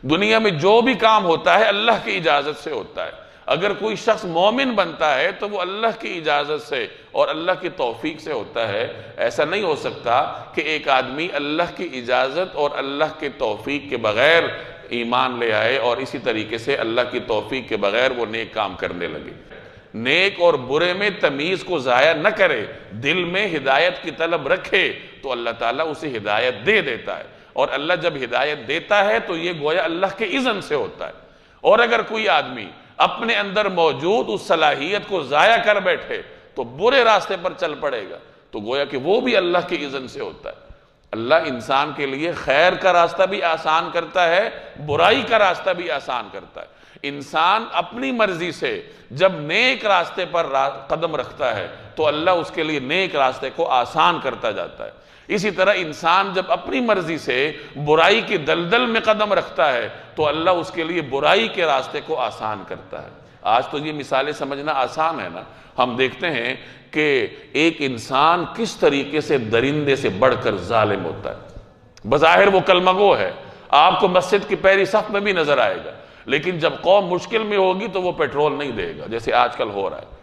دنیا میں جو بھی کام ہوتا ہے اللہ کی اجازت سے ہوتا ہے۔ اگر کوئی شخص مومن بنتا ہے تو وہ اللہ کی اجازت سے اور اللہ کی توفیق سے ہوتا ہے۔ ایسا نہیں ہو سکتا کہ ایک آدمی اللہ کی اجازت اور اللہ کی توفیق کے بغیر ایمان لے آئے اور اسی طریقے سے اللہ کی توفیق کے بغیر وہ نیک کام کرنے لگے۔ نیک اور برے میں تمیز کو ضائع نہ کرے، دل میں ہدایت کی طلب رکھے تو اللہ تعالیٰ اسے ہدایت دے دیتا ہے، اور اللہ جب ہدایت دیتا ہے تو یہ گویا اللہ کے اذن سے ہوتا ہے۔ اور اگر کوئی آدمی اپنے اندر موجود اس صلاحیت کو ضائع کر بیٹھے تو برے راستے پر چل پڑے گا، تو گویا کہ وہ بھی اللہ کے اذن سے ہوتا ہے۔ اللہ انسان کے لیے خیر کا راستہ بھی آسان کرتا ہے، برائی کا راستہ بھی آسان کرتا ہے۔ انسان اپنی مرضی سے جب نیک راستے پر قدم رکھتا ہے تو اللہ اس کے لیے نیک راستے کو آسان کرتا جاتا ہے۔ اسی طرح انسان جب اپنی مرضی سے برائی کی دلدل میں قدم رکھتا ہے تو اللہ اس کے لیے برائی کے راستے کو آسان کرتا ہے۔ آج تو یہ مثالیں سمجھنا آسان ہے نا، ہم دیکھتے ہیں کہ ایک انسان کس طریقے سے درندے سے بڑھ کر ظالم ہوتا ہے۔ بظاہر وہ کلمہ گو ہے، آپ کو مسجد کی پہلی صف میں بھی نظر آئے گا، لیکن جب قوم مشکل میں ہوگی تو وہ پیٹرول نہیں دے گا، جیسے آج کل ہو رہا ہے۔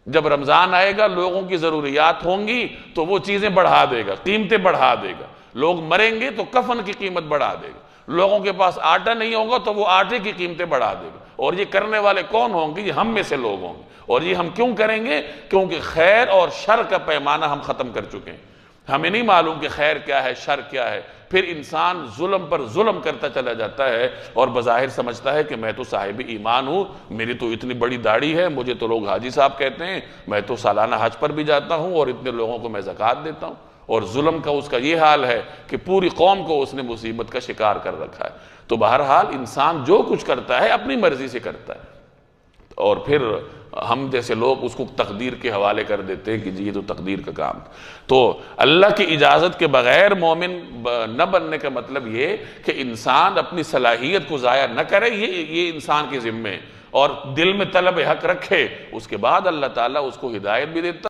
جب رمضان آئے گا، لوگوں کی ضروریات ہوں گی تو وہ چیزیں بڑھا دے گا، قیمتیں بڑھا دے گا۔ لوگ مریں گے تو کفن کی قیمت بڑھا دے گا۔ لوگوں کے پاس آٹا نہیں ہوگا تو وہ آٹے کی قیمتیں بڑھا دے گا۔ اور یہ کرنے والے کون ہوں گے؟ یہ ہم میں سے لوگ ہوں گے۔ اور یہ ہم کیوں کریں گے؟ کیونکہ خیر اور شر کا پیمانہ ہم ختم کر چکے ہیں۔ ہمیں نہیں معلوم کہ خیر کیا ہے، شر کیا ہے۔ پھر انسان ظلم پر ظلم کرتا چلا جاتا ہے اور بظاہر سمجھتا ہے کہ میں تو صاحب ایمان ہوں، میری تو اتنی بڑی داڑھی ہے، مجھے تو لوگ حاجی صاحب کہتے ہیں، میں تو سالانہ حج پر بھی جاتا ہوں اور اتنے لوگوں کو میں زکوٰۃ دیتا ہوں۔ اور ظلم کا اس کا یہ حال ہے کہ پوری قوم کو اس نے مصیبت کا شکار کر رکھا ہے۔ تو بہرحال انسان جو کچھ کرتا ہے اپنی مرضی سے کرتا ہے، اور پھر ہم جیسے لوگ اس کو تقدیر کے حوالے کر دیتے ہیں کہ جی یہ تو تقدیر کا کام۔ تو اللہ کی اجازت کے بغیر مومن نہ بننے کا مطلب یہ کہ انسان اپنی صلاحیت کو ضائع نہ کرے، یہ انسان کے ذمے، اور دل میں طلب حق رکھے، اس کے بعد اللہ تعالیٰ اس کو ہدایت بھی دیتا